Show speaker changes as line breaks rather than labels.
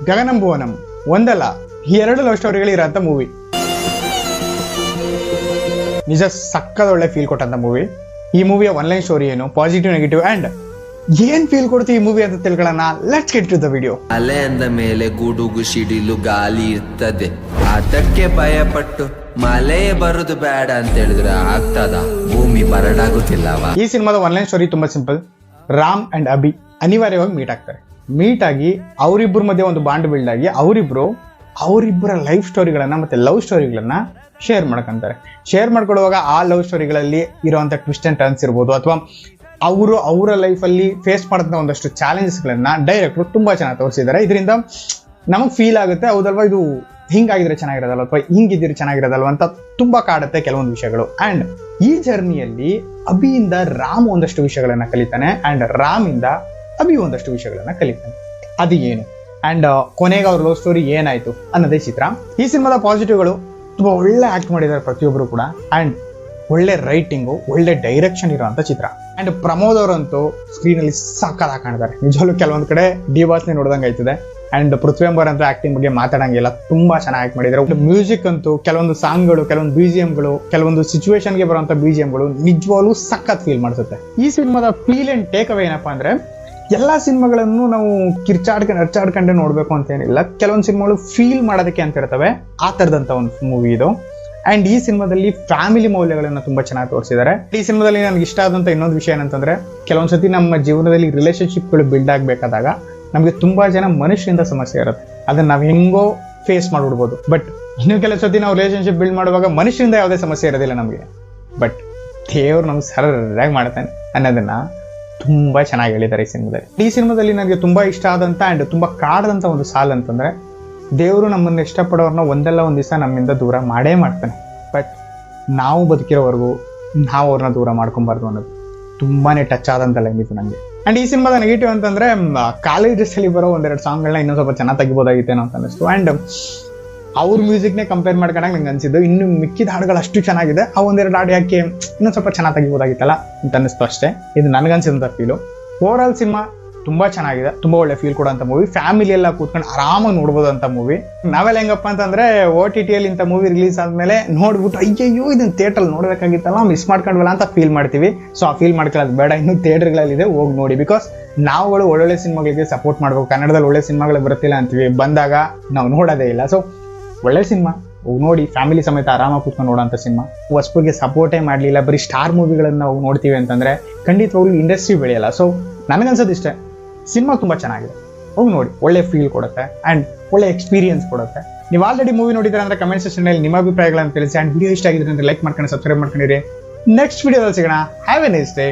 ಗಗನಂ ಭುವನಂ ಒಂದಲ್ಲ ಎರಡು love ಸ್ಟೋರಿಗಳಿರೋಂಥ movie. ನಿಜ ಸಕ್ಕದ ಒಳ್ಳೆ ಫೀಲ್ ಕೊಟ್ಟಂತ ಮೂವಿ. ಈ ಮೂವಿಯ ಒನ್ಲೈನ್ ಸ್ಟೋರಿ ಏನು, ಪಾಸಿಟಿವ್ ನೆಗೆಟಿವ್ ಅಂಡ್ ಏನ್ ಫೀಲ್ ಕೊಡ್ತೀವಿ ಈ ಮೂವಿ ಅಂತ ತಿಳ್ಕೊಳ್ಳೋಣ. Let's get to the video.
ಅಲೆ ಅಂದ ಮೇಲೆ ಗುಡುಗು ಸಿಡಿಲು ಗಾಳಿ ಇರ್ತದೆ, ಅದಕ್ಕೆ ಭಯಪಟ್ಟು ಮಳೆ ಬರುದು ಬೇಡ ಅಂತ ಹೇಳಿದ್ರೆ ಆಗ್ತದ? ಭೂಮಿ ಬರಡಾಗುತ್ತಿಲ್ಲವಾ?
ಈ ಸಿನಿಮಾದ ಒನ್ಲೈನ್ ಸ್ಟೋರಿ ತುಂಬಾ ಸಿಂಪಲ್. ರಾಮ್ ಅಂಡ್ ಅಭಿ ಅನಿವಾರ್ಯವಾಗಿ ಮೀಟ್ ಆಗ್ತಾರೆ. ಮೀಟ್ ಆಗಿ ಅವರಿಬ್ಬರ ಮಧ್ಯೆ ಒಂದು ಬಾಂಡ್ ಬಿಲ್ಡ್ ಆಗಿ ಅವರಿಬ್ಬರ ಲೈಫ್ ಸ್ಟೋರಿಗಳನ್ನ ಮತ್ತೆ ಲವ್ ಸ್ಟೋರಿಗಳನ್ನ ಶೇರ್ ಮಾಡ್ಕೊಂತಾರೆ. ಶೇರ್ ಮಾಡ್ಕೊಳ್ಳುವಾಗ ಆ ಲವ್ ಸ್ಟೋರಿಗಳಲ್ಲಿ ಇರುವಂತ ಟ್ವಿಸ್ಟ್ ಅಂಡ್ ಟರ್ನ್ಸ್ ಇರ್ಬೋದು, ಅಥವಾ ಅವರ ಲೈಫಲ್ಲಿ ಫೇಸ್ ಮಾಡಿದ ಒಂದಷ್ಟು ಚಾಲೆಂಜಸ್ಗಳನ್ನ ಡೈರೆಕ್ಟ್ರು ತುಂಬಾ ಚೆನ್ನಾಗಿ ತೋರಿಸಿದ್ದಾರೆ. ಇದರಿಂದ ನಮಗೆ ಫೀಲ್ ಆಗುತ್ತೆ, ಹೌದಲ್ವಾ ಇದು ಹಿಂಗಾಗಿದ್ರೆ ಚೆನ್ನಾಗಿರೋದಲ್ವ ಅಥವಾ ಹಿಂಗಿದ್ರೆ ಚೆನ್ನಾಗಿರೋದಲ್ವ ಅಂತ ತುಂಬಾ ಕಾಡುತ್ತೆ ಕೆಲವೊಂದು ವಿಷಯಗಳು. ಅಂಡ್ ಈ ಜರ್ನಿಯಲ್ಲಿ ಅಭಿಯಿಂದ ರಾಮ್ ಒಂದಷ್ಟು ವಿಷಯಗಳನ್ನ ಕಲಿತಾನೆ ಅಂಡ್ ರಾಮ್ ಇಂದ ಅಭಿ ಒಂದಷ್ಟು ವಿಷಯಗಳನ್ನ ಕಲಿತಾನೆ. ಅದು ಏನು ಅಂಡ್ ಕೊನೆಗೆ ಅವ್ರ ಲವ್ ಸ್ಟೋರಿ ಏನಾಯ್ತು ಅನ್ನೋದೇ ಚಿತ್ರ. ಈ ಸಿನಿಮಾದ ಪಾಸಿಟಿವ್ಗಳು ತುಂಬಾ ಒಳ್ಳೆ ಆಕ್ಟ್ ಮಾಡಿದ್ದಾರೆ ಪ್ರತಿಯೊಬ್ಬರು ಕೂಡ, ಅಂಡ್ ಒಳ್ಳೆ ರೈಟಿಂಗು, ಒಳ್ಳೆ ಡೈರೆಕ್ಷನ್ ಇರುವಂತ ಚಿತ್ರ. ಅಂಡ್ ಪ್ರಮೋದ್ ಅವರಂತೂ ಸ್ಕ್ರೀನ್ ಅಲ್ಲಿ ಸಕ್ಕತ್ತಾಗಿ ಕಾಣ್ತಾರೆ. ನಿಜವಾಗ್ಲೂ ಕೆಲವೊಂದು ಕಡೆ ಡಿ ಬಾಸ್ನೇ ನೋಡ್ದಂಗೆ ಆಯ್ತದೆ. ಅಂಡ್ ಪೃಥ್ವಿ ಎಂಬರ್ ಅಂತ ಆಕ್ಟಿಂಗ್ ಬಗ್ಗೆ ಮಾತಾಡಂಗಿಲ್ಲ, ತುಂಬಾ ಚೆನ್ನಾಗಿ ಆಕ್ಟ್ ಮಾಡಿದ್ದಾರೆ. ಮ್ಯೂಸಿಕ್ ಅಂತೂ ಕೆಲವೊಂದು ಸಾಂಗ್ಗಳು, ಕೆಲವೊಂದು ಬಿಜಿಎಂಗಳು, ಕೆಲವೊಂದು ಸಿಚುವೇಶನ್ಗೆ ಬರುವಂತ ಬಿಜಿಎಂಗಳು ನಿಜವಾಗ್ಲೂ ಸಖತ್ ಫೀಲ್ ಮಾಡಿಸುತ್ತೆ. ಈ ಸಿನಿಮಾದ ಫೀಲ್ ಅಂಡ್ ಟೇಕ್ ಅವೇ ಏನಪ್ಪಾ ಅಂದ್ರೆ, ಎಲ್ಲಾ ಸಿನಿಮಾಗಳನ್ನು ನಾವು ಅರ್ಚಾಡ್ಕೊಂಡೆ ನೋಡ್ಬೇಕು ಅಂತ ಏನಿಲ್ಲ. ಕೆಲವೊಂದು ಸಿನಿಮಾಗಳು ಫೀಲ್ ಮಾಡೋದಕ್ಕೆ ಅಂತ ಇರ್ತವೆ, ಆ ತರದಂತ ಒಂದು ಮೂವಿ ಇದು. ಅಂಡ್ ಈ ಸಿನಿಮಾದಲ್ಲಿ ಫ್ಯಾಮಿಲಿ ಮೌಲ್ಯಗಳನ್ನ ತುಂಬಾ ಚೆನ್ನಾಗಿ ತೋರಿಸಿದ್ದಾರೆ. ಈ ಸಿನಿಮಾದಲ್ಲಿ ನನಗೆ ಇಷ್ಟ ಆದಂತ ಇನ್ನೊಂದು ವಿಷಯ ಏನಂತಂದ್ರೆ, ಕೆಲವೊಂದ್ಸತಿ ನಮ್ಮ ಜೀವನದಲ್ಲಿ ರಿಲೇಶನ್ಶಿಪ್ಗಳು ಬಿಲ್ಡ್ ಆಗ್ಬೇಕಾದಾಗ ನಮಗೆ ತುಂಬಾ ಜನ ಮನುಷ್ಯರಿಂದ ಸಮಸ್ಯೆ ಇರುತ್ತೆ, ಅದನ್ನ ನಾವು ಹೆಂಗೋ ಫೇಸ್ ಮಾಡ್ಬಿಡ್ಬೋದು. ಬಟ್ ಇನ್ನು ಕೆಲವು ಸತಿ ನಾವು ರಿಲೇಶನ್ಶಿಪ್ ಬಿಲ್ಡ್ ಮಾಡುವಾಗ ಮನುಷ್ಯರಿಂದ ಯಾವುದೇ ಸಮಸ್ಯೆ ಇರೋದಿಲ್ಲ ನಮಗೆ, ಬಟ್ ದೇವ್ರು ನಮ್ಗೆ ಸರಿಯಾಗಿ ಮಾಡ್ತಾನೆ ಅನ್ನೋದನ್ನ ತುಂಬಾ ಚೆನ್ನಾಗಿ ಹೇಳಿದ್ದಾರೆ ಈ ಸಿನಿಮಾದಲ್ಲಿ. ಈ ಸಿನಿಮಾದಲ್ಲಿ ನನಗೆ ತುಂಬಾ ಇಷ್ಟ ಆದಂತ ಅಂಡ್ ತುಂಬಾ ಕಾಡದಂತ ಒಂದು ಸಾಲು ಅಂತಂದ್ರೆ, ದೇವರು ನಮ್ಮನ್ನ ಇಷ್ಟಪಡೋರ್ನ ಒಂದಲ್ಲ ಒಂದ್ ದಿವಸ ನಮ್ಮಿಂದ ದೂರ ಮಾಡೇ ಮಾಡ್ತಾನೆ, ಬಟ್ ನಾವು ಬದುಕಿರೋವರೆಗೂ ನಾವು ಅವ್ರನ್ನ ದೂರ ಮಾಡ್ಕೊಬಾರ್ದು ಅನ್ನೋದು ತುಂಬಾನೇ ಟಚ್ ಆದಂತ ಲೈನ್ ಇದು ನನಗೆ. ಅಂಡ್ ಈ ಸಿನಿಮಾದ ನೆಗೆಟಿವ್ ಅಂತಂದ್ರೆ, ಕಾಲೇಜಸ್ ಅಲ್ಲಿ ಬರೋ ಒಂದೆರಡು ಸಾಂಗ್ಗಳನ್ನ ಇನ್ನೂ ಸ್ವಲ್ಪ ಚೆನ್ನಾಗಿ ತೆಗಿಬೋದಾಗಿತ್ತೇನೋ ಅಂತ ಅನಿಸ್ತು. ಅಂಡ್ ಅವ್ರ ಮ್ಯೂಸಿಕ್ನೇ ಕಂಪೇರ್ ಮಾಡ್ಕೊಂಡಾಗ ನಂಗೆ ಅನ್ಸಿದ್ದು, ಇನ್ನು ಮಿಕ್ಕಿದ ಹಾಡುಗಳು ಅಷ್ಟು ಚೆನ್ನಾಗಿದೆ, ಆ ಒಂದೆರಡು ಹಾಡು ಯಾಕೆ ಇನ್ನೊಂದು ಸ್ವಲ್ಪ ಚೆನ್ನಾಗಿ ತೆಗಿಬೋದಾಗಿತ್ತಲ್ಲ ಅಂತ ಅನಿಸ್ತು ಅಷ್ಟೇ. ಇದು ನನಗನ್ಸಿದಂಥ ಫೀಲು. ಓವರ್ ಆಲ್ ಸಿನಿಮಾ ತುಂಬಾ ಚೆನ್ನಾಗಿದೆ, ತುಂಬಾ ಒಳ್ಳೆ ಫೀಲ್ ಕೊಡುವಂತ ಮೂವಿ. ಫ್ಯಾಮಿಲಿ ಎಲ್ಲ ಕೂತ್ಕೊಂಡು ಆರಾಮಾಗಿ ನೋಡ್ಬೋದು ಅಂತ ಮೂವಿ. ನಾವೆಲ್ಲ ಹೆಂಗಪ್ಪ ಅಂತಂದ್ರೆ, OTT ಅಲ್ಲಿ ಇಂಥ ಮೂವಿ ರಿಲೀಸ್ ಆದ್ಮೇಲೆ ನೋಡ್ಬಿಟ್ಟು ಅಯ್ಯಯ್ಯೋ ಇದನ್ನ ಥಿಯೇಟರ್ ನೋಡ್ಬೇಕಾಗಿತ್ತಲ್ಲ, ಮಿಸ್ ಮಾಡ್ಕೊಂಡ್ವಲ್ಲ ಅಂತ ಫೀಲ್ ಮಾಡ್ತೀವಿ. ಸೊ ಆ ಫೀಲ್ ಮಾಡ್ಕೊಳ್ಳೋದು ಬೇಡ, ಇನ್ನು ಥಿಯೇಟರ್ಗಳಲ್ಲಿದೆ, ಹೋಗಿ ನೋಡಿ. ಬಿಕಾಸ್ ನಾವುಗಳು ಒಳ್ಳೊಳ್ಳೆ ಸಿನಿಮಾಗಳಿಗೆ ಸಪೋರ್ಟ್ ಮಾಡ್ಬೇಕು. ಕನ್ನಡದಲ್ಲಿ ಒಳ್ಳೆ ಸಿನಿಮಾಗಳು ಬರ್ತಿಲ್ಲ ಅಂತೀವಿ, ಬಂದಾಗ ನಾವು ನೋಡೋದೇ ಇಲ್ಲ. ಸೊ ಒಳ್ಳೆ ಸಿನಿಮಾ ನೋಡಿ, ಫ್ಯಾಮಿಲಿ ಸಮೇತ ಆರಾಮಾಗಿ ಕೂತ್ಕೊಂಡು ನೋಡೋಂಥ ಸಿನಿಮಾ. ಹೊಸಬರಿಗೆ ಸಪೋರ್ಟೇ ಮಾಡಲಿಲ್ಲ, ಬರೀ ಸ್ಟಾರ್ ಮೂವಿಗಳನ್ನ ನಾವು ನೋಡ್ತೀವಿ ಅಂತಂದ್ರೆ ಖಂಡಿತವಾಗ್ಲೂ ಇಂಡಸ್ಟ್ರಿ ಬೆಳೆಯಲ್ಲ. ಸೊ ನನಗನ್ಸೋದು ಇಷ್ಟೇ, ಸಿನಿಮಾ ತುಂಬಾ ಚೆನ್ನಾಗಿದೆ, ಹೋಗಿ ನೋಡಿ, ಒಳ್ಳೆ ಫೀಲ್ ಕೊಡುತ್ತೆ ಅಂಡ್ ಒಳ್ಳೆ ಎಕ್ಸ್ಪೀರಿಯನ್ಸ್ ಕೊಡುತ್ತೆ. ನೀವು ಆಲ್ರೆಡಿ ಮೂವಿ ನೋಡಿದ್ರೆ ಅಂದ್ರೆ ಕಮೆಂಟ್ ಸೆಕ್ಷನ್ ಅಲ್ಲಿ ನಿಮ್ಮ ಅಭಿಪ್ರಾಯಗಳನ್ನು ತಿಳಿಸಿ. ಅಂಡ್ ವಿಡಿಯೋ ಇಷ್ಟ ಆಗಿದ್ರೆ ಅಂದ್ರೆ ಲೈಕ್ ಮಾಡ್ಕೊಂಡು ಸಬ್ಸ್ಕ್ರೈಬ್ ಮಾಡ್ಕೊಂಡಿರಿ. ನೆಕ್ಸ್ಟ್ ವಿಡಿಯೋದಲ್ಲಿ ಸಿಗೋಣ. Have A nice day.